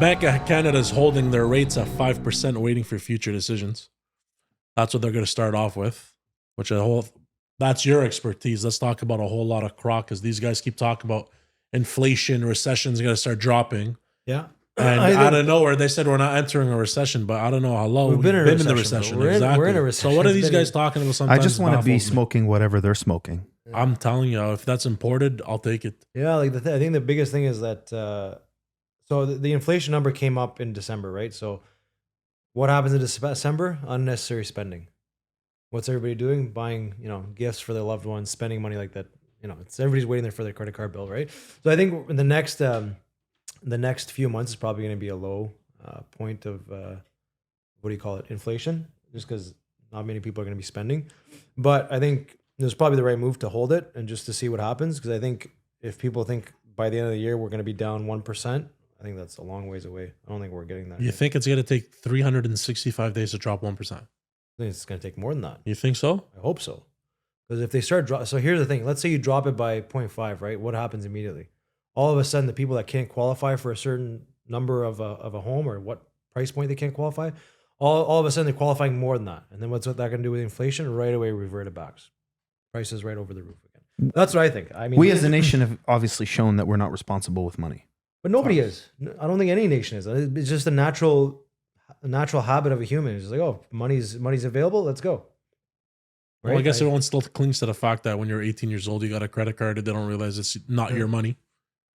Bank of Canada is holding their rates at 5%, waiting for future decisions. That's what they're going to start off with, which that's your expertise. Let's talk about a whole lot of crock, because these guys keep talking about inflation, recession's going to start dropping. Yeah. And out of nowhere, they said we're not entering a recession, but I don't know how long we've been in the recession. We're in a recession. So what are these guys talking about? Sometimes I just want to be smoking whatever they're smoking. I'm telling you, if that's imported, I'll take it. Yeah, like I think the biggest thing is that so the inflation number came up in December, right? So what happens in December? Unnecessary spending. What's everybody doing? Buying, gifts for their loved ones, spending money like that. Everybody's waiting there for their credit card bill, right? So I think in the next few months is probably going to be a low point of inflation, just because not many people are going to be spending. But I think it was probably the right move to hold it and just to see what happens, because I think if people think by the end of the year we're going to be down 1%, I think that's a long ways away. I don't think we're getting that. You think it's going to take 365 days to drop 1%? I think it's going to take more than that. You think so? I hope so. Because if they start so here's the thing. Let's say you drop it by 0.5, right? What happens immediately? All of a sudden, the people that can't qualify for a certain number of a home, or what price point they can't qualify, all of a sudden they're qualifying more than that. And then what's that going to do with inflation? Right away, revert it back. Prices right over the roof again. That's what I think. I mean, we as a nation have obviously shown that we're not responsible with money. But nobody is. I don't think any nation is. It's just a natural habit of a human. It's just like, oh, money's available. Let's go. Right? Well, I guess everyone still clings to the fact that when you're 18 years old, you got a credit card, and they don't realize it's not your money.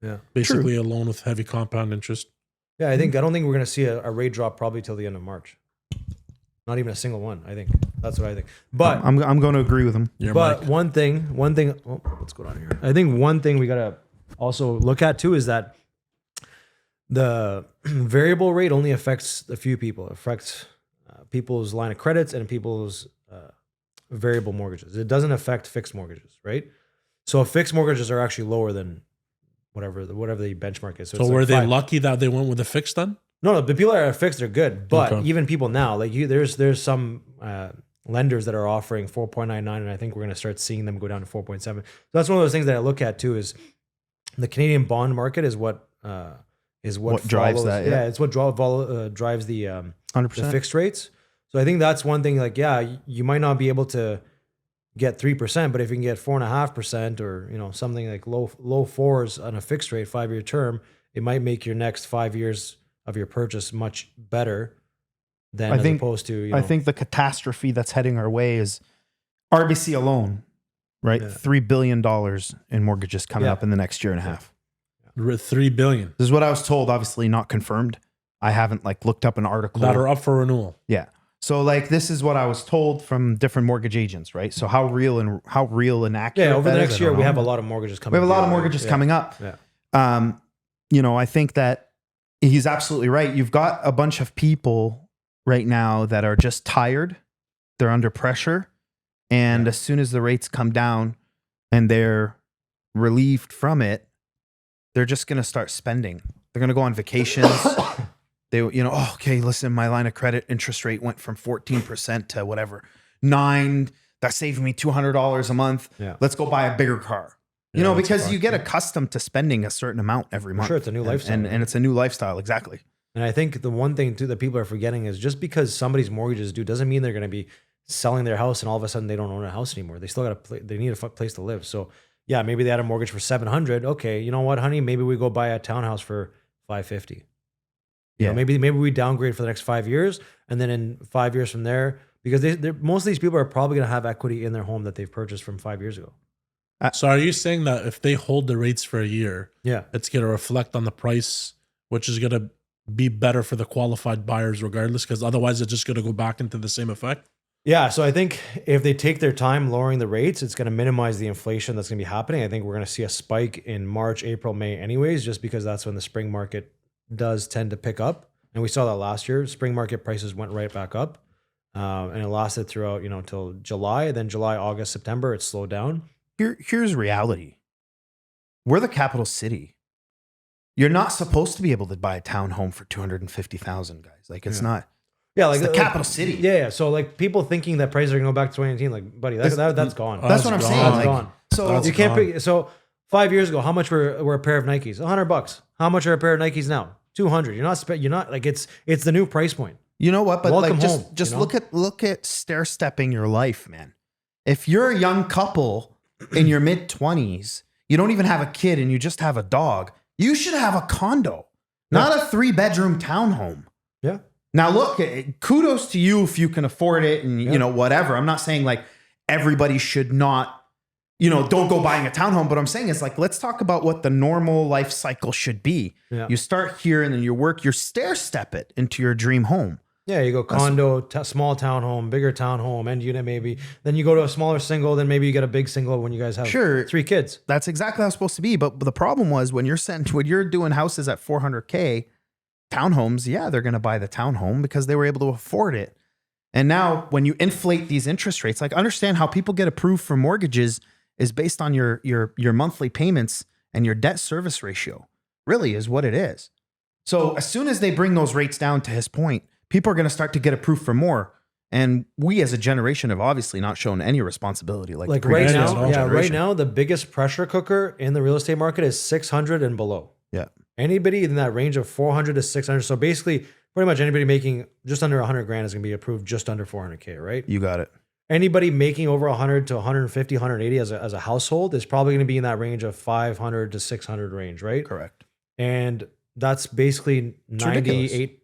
Yeah, basically a loan with heavy compound interest. Yeah, I don't think we're going to see a rate drop probably till the end of March. Not even a single one. I think that's what I think. But I'm going to agree with him. But one thing. Oh, what's going on here? I think one thing we got to also look at too is that the variable rate only affects a few people. It affects people's line of credits and people's variable mortgages. It doesn't affect fixed mortgages, right? So fixed mortgages are actually lower than whatever the benchmark is. So were they lucky that they went with a fixed then? No, the people that are fixed are good. But even people now, like there's some lenders that are offering 4.99, and I think we're going to start seeing them go down to 4.7. So that's one of those things that I look at too. Is the Canadian bond market is what drives that? Yeah, it's what drives the 100% fixed rates. So I think that's one thing. Like, yeah, you might not be able to get 3%, but if you can get 4.5% or something like low fours on a fixed rate 5-year term, it might make your next 5 years of your purchase much better than opposed to. I think the catastrophe that's heading our way is RBC alone, right? $3 billion in mortgages coming up in the next year and a half. $3 billion. This is what I was told. Obviously not confirmed. I haven't looked up an article that are up for renewal. Yeah. So this is what I was told from different mortgage agents, right? So how real and accurate. Yeah, over the next year we have a lot of mortgages coming. We have a lot of mortgages coming up. Yeah. I think that he's absolutely right. You've got a bunch of people right now that are just tired. They're under pressure, and as soon as the rates come down and they're relieved from it, they're just going to start spending. They're going to go on vacations. They, okay, listen, my line of credit interest rate went from 14% to whatever, 9%. That saved me $200 a month. Yeah. Let's go buy a bigger car. Because you get accustomed to spending a certain amount every month. Sure, it's a new lifestyle. And it's a new lifestyle, exactly. And I think the one thing too that people are forgetting is just because somebody's mortgage is due doesn't mean they're going to be selling their house and all of a sudden they don't own a house anymore. They still got they need a place to live. So yeah, maybe they had a mortgage for $700. Okay, you know what, honey? Maybe we go buy a townhouse for $550. Yeah, maybe we downgrade for the next 5 years, and then in 5 years from there, because most of these people are probably going to have equity in their home that they've purchased from 5 years ago. So are you saying that if they hold the rates for a year, it's going to reflect on the price, which is going to be better for the qualified buyers regardless, because otherwise it's just going to go back into the same effect? Yeah, so I think if they take their time lowering the rates, it's going to minimize the inflation that's going to be happening. I think we're going to see a spike in March, April, May anyways, just because that's when the spring market does tend to pick up. And we saw that last year. Spring market prices went right back up. And it lasted throughout, till July. Then July, August, September, it slowed down. Here's reality. We're the capital city. You're not supposed to be able to buy a townhome for $250,000, guys. It's not. Yeah, it's the capital city. Yeah. So people thinking that prices are going to go back to 2019, buddy, that's gone. That's what I'm saying. That's gone. So you can't. So 5 years ago, how much were a pair of Nikes? $100. How much are a pair of Nikes now? $200. You're not like it's the new price point. You know what? But Welcome like home, just you know? look at stair stepping your life, man. If you're a young couple in your mid 20s, you don't even have a kid and you just have a dog, you should have a condo, not a 3-bedroom townhome. Yeah. Now look, kudos to you if you can afford it and you know whatever. I'm not saying like everybody should not, don't go buying a townhome, but I'm saying is like let's talk about what the normal life cycle should be. Yeah. You start here and then you stair step it into your dream home. Yeah, you go condo, small townhome, bigger townhome, end unit maybe. Then you go to a smaller single. Then maybe you get a big single when you guys have 3 kids. That's exactly how it's supposed to be. But the problem was when you're doing houses at $400K, townhomes, yeah, they're going to buy the townhome because they were able to afford it. And now when you inflate these interest rates, like understand how people get approved for mortgages is based on your monthly payments and your debt service ratio, really is what it is. So as soon as they bring those rates down, to his point, people are going to start to get approved for more. And we as a generation have obviously not shown any responsibility. Like right previous now, generation. right now, the biggest pressure cooker in the real estate market is 600 and below. Yeah. Anybody in that range of 400 to 600. So basically, pretty much anybody making just under 100 grand is going to be approved just under 400K, right? You got it. Anybody making over 100 to 150, 180 as a household is probably going to be in that range of 500 to 600 range, right? Correct. And that's basically 98%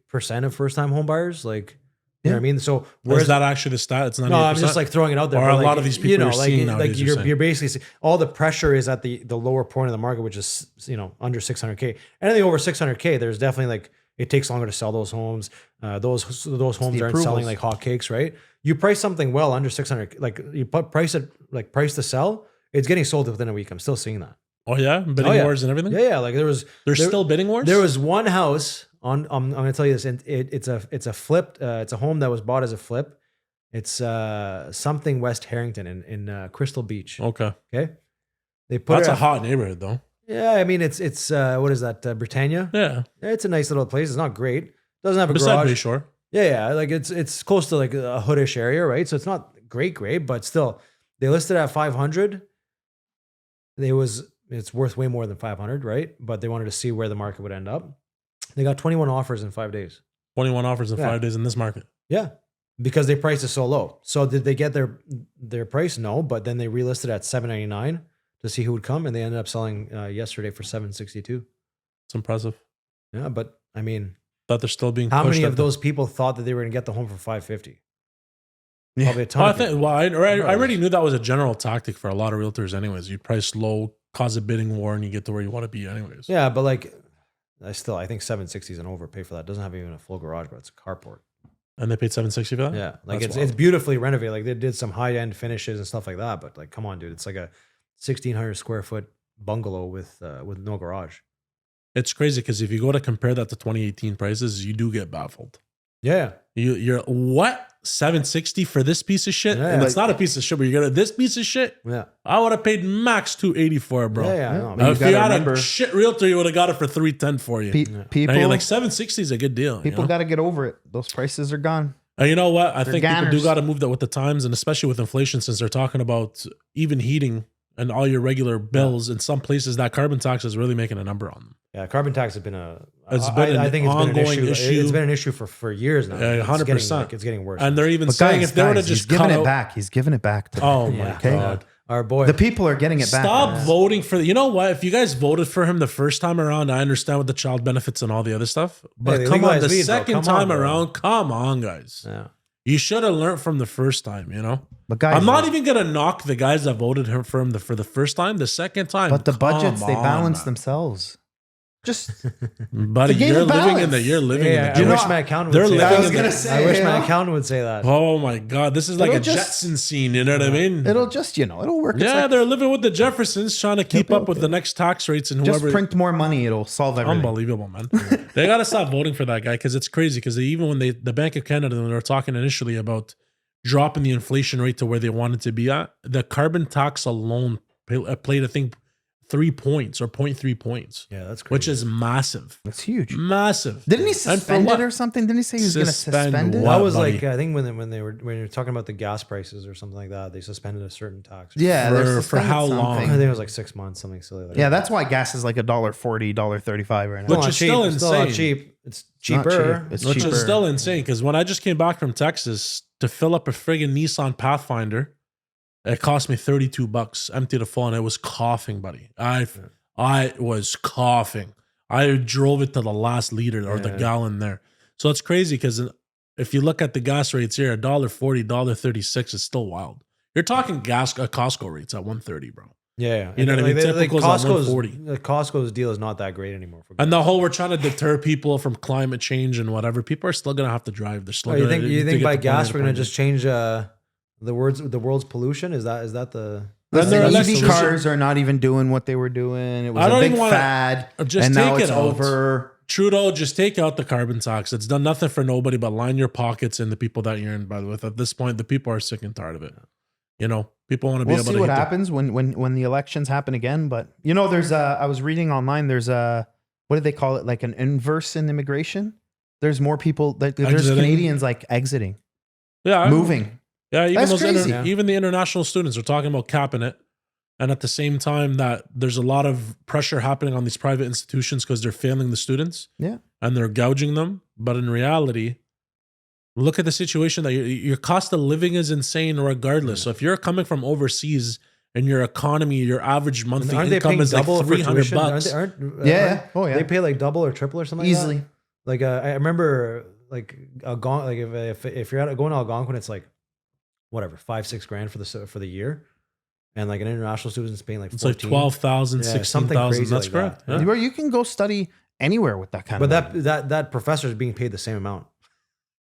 of first-time home buyers. Like, you know what I mean? So Is that actually the stat? It's not. No, I'm just like throwing it out there. Or but a like, lot of these people you're seeing nowadays, you're you're basically all the pressure is at the lower point of the market, which is under 600K. Anything over 600K, there's definitely like it takes longer to sell those homes. Those homes aren't selling like hotcakes, right? You price something well under 600, like you put price to sell, it's getting sold within a week. I'm still seeing that. Oh yeah, bidding wars and everything. Yeah. Like there's still bidding wars. There was one house on. I'm going to tell you this. And it's a flipped. It's a home that was bought as a flip. It's something West Harrington in Crystal Beach. Okay. They put That's a hot neighborhood though. Yeah, I mean it's what is that? Britannia. Yeah, it's a nice little place. It's not great. Doesn't have a beside garage. Bayshore. Yeah. Like it's close to like a hoodish area, right? So it's not great, but still, they listed at 500. It's worth way more than 500, right? But they wanted to see where the market would end up. They got 21 offers in 5 days. 21 offers in 5 days in this market. Yeah, because they priced it so low. So did they get their price? No, but then they relisted at $799 to see who would come, and they ended up selling yesterday for $762. It's impressive. Yeah, but I mean, that they're still being. How pushed many of those people thought that they were going to get the home for $550? Yeah. Probably a ton. I already knew that was a general tactic for a lot of realtors. Anyways, you price low, cause a bidding war, and you get to where you want to be. Anyways. Yeah, but like, I think $760 is an overpay for that. It doesn't have even a full garage, but it's a carport. And they paid $760 for that. Yeah, like it's beautifully renovated. Like they did some high end finishes and stuff like that. But like, come on, dude, it's like a 1,600 square foot bungalow with no garage. It's crazy because if you go to compare that to 2018 prices, you do get baffled. Yeah, you're what $760 for this piece of shit, yeah, and it's not a piece of shit. But you're gonna this piece of shit. Yeah, I would have paid max $280 for it, bro. Yeah. If you had a shit realtor, you would have got it for $310 for you. People, now you're like $760 is a good deal. People got to get over it. Those prices are gone. And you know what? I think ganners. people do got to move that with the times, and especially with inflation, since they're talking about even heating and all your regular bills. In some places, that carbon tax is really making a number on them. Yeah, carbon tax has been I think it's ongoing been an issue. It's been an issue for years now. 100%. It's getting worse. And they're even saying if they were to just he's giving it back. He's giving it back to oh them. my Yeah. God. Our boy. The people are getting it back. Stop voting for you know what? If you guys voted for him the first time around, I understand with the child benefits and all the other stuff. But they come on, legalized the weed, bro. second Come time on, bro. around, come on, guys. Yeah. You should have learned from the first time, you know? But guys, I'm not even gonna knock the guys that voted for him for the first time. The second time, but the budgets, they on, balance man. themselves. Just Buddy, The game you're of living in balance. the I dream. wish my accountant they're would say living that. in the- gonna say, I wish my yeah. accountant would say that. Oh my God, this is like It'll a just- Jetson scene. You know what I mean? it'll just, it'll work. It's Yeah, like, they're living with the Jeffersons, trying to keep be up with okay. the next tax rates and just whoever. print more money. It'll solve everything. Unbelievable, man. They got to stop voting for that guy because it's crazy. Because even when the Bank of Canada, when they were talking initially about dropping the inflation rate to where they wanted to be at, the carbon tax alone played, I think, 3 points or 0.3 points, Yeah, that's crazy. which is massive. That's huge. Massive. Didn't he And for suspend what? it or something? Didn't he say he was going to Suspend suspend it? what? that was buddy. like I think when you're talking about the gas prices or something like that, they suspended a certain tax. Yeah, they're For suspended how long? I something. think it was like 6 months, something silly like Yeah, that. that's why gas is like $1.40, $1.35 right now. Which not is cheap. still It's still not insane. cheap. It's not cheaper. cheap. It's Which cheaper. is still insane because when I just came back from Texas to fill up a friggin' Nissan Pathfinder, it cost me $32 empty to full, and it was coughing, buddy. I was coughing. I drove it to the last liter or the Yeah. gallon there. So it's crazy because if you look at the gas rates here, $1.40, $1.36 is still wild. You're talking gas Costco rates at $1.30, bro. Yeah, You know what I mean? Typical's at $1.40. Costco's deal is not that great anymore. For And the whole we're trying to deter people from climate change and whatever. People are still gonna have to drive. They're still. Oh, you gonna, think to get by to gas point we're A gonna to point just change the world's pollution? Is that the And they're EV electrician- cars are not even doing what they were doing. It was I a don't big even wanna- fad, Just and take now it it's out. over. Trudeau, just take out the carbon tax. It's done nothing for nobody but line your pockets and the people that you're in. By the way, at this point, the people are sick and tired of it. You know, people want to be We'll able see to what hit the- happens when the elections happen again. But you know, there's I was reading online. There's what do they call it? Like an inverse in immigration. There's more people. There's Exiting? Canadians like exiting, Yeah, moving. Yeah, even That's those crazy. even the international students are talking about capping it, and at the same time that there's a lot of pressure happening on these private institutions because they're failing the students. Yeah. And they're gouging them. But in reality, look at the situation that your cost of living is insane regardless. So if you're coming from overseas and your economy, your average monthly aren't they income paying is like double for tuition? $300. Yeah. Oh, yeah. They pay like double or triple or something Easily. Like that. Like I remember like if you're going to Algonquin, it's like whatever 5-6 grand for the year, and like an international student is paying like 14. It's like 12,000, Yeah, 16,000. something crazy That's like correct. that. Yeah. Where you can go study anywhere with that kind But of money. that professor is being paid the same amount.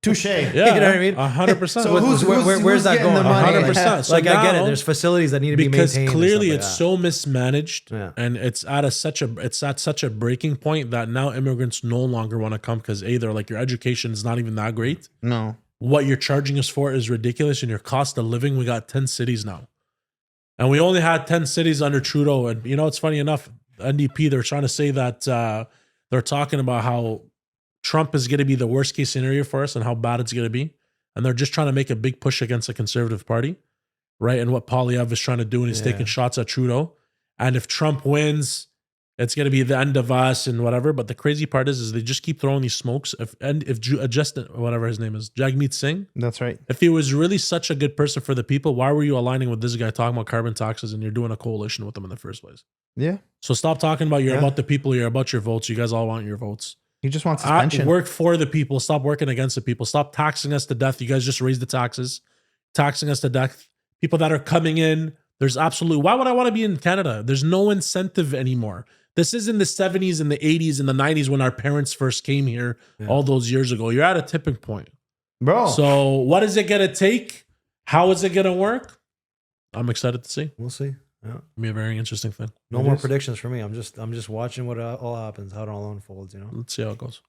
Touche. Yeah, You know what I mean? 100%. So who's where's that getting going? the money? 100%. So Like I get now- it. There's facilities that need to be because maintained. and clearly stuff it's like that. so mismanaged Yeah. and it's at such a breaking point that now immigrants no longer want to come because either like your education is not even that great, No. what you're charging us for is ridiculous, and your cost of living, we got 10 cities now, and we only had 10 cities under Trudeau. And you know, it's funny enough, NDP, they're trying to say that they're talking about how Trump is going to be the worst case scenario for us and how bad it's going to be, and they're just trying to make a big push against the Conservative Party, right? And what Polyev is trying to do, and he's Yeah. taking shots at Trudeau. And if Trump wins, it's going to be the end of us and whatever. But the crazy part is they just keep throwing these smokes. If Justin, whatever his name is, Jagmeet Singh, That's right. if he was really such a good person for the people, why were you aligning with this guy talking about carbon taxes and you're doing a coalition with him in the first place? Yeah. So stop talking about you're Yeah. about the people, you're about your votes. You guys all want your votes. He just wants suspension. Work for the people. Stop working against the people. Stop taxing us to death. You guys just raised the taxes, taxing us to death. People that are coming in, there's absolutely, why would I want to be in Canada? There's no incentive anymore. This is in the 70s and the 80s and the 90s when our parents first came here all those years ago. You're at a tipping point. Bro. So what is it going to take? How is it going to work? I'm excited to see. We'll see. Yeah. It'll be a very interesting thing. No It more is. predictions for me. I'm just watching what all happens, how it all unfolds. You know. Let's see how it goes.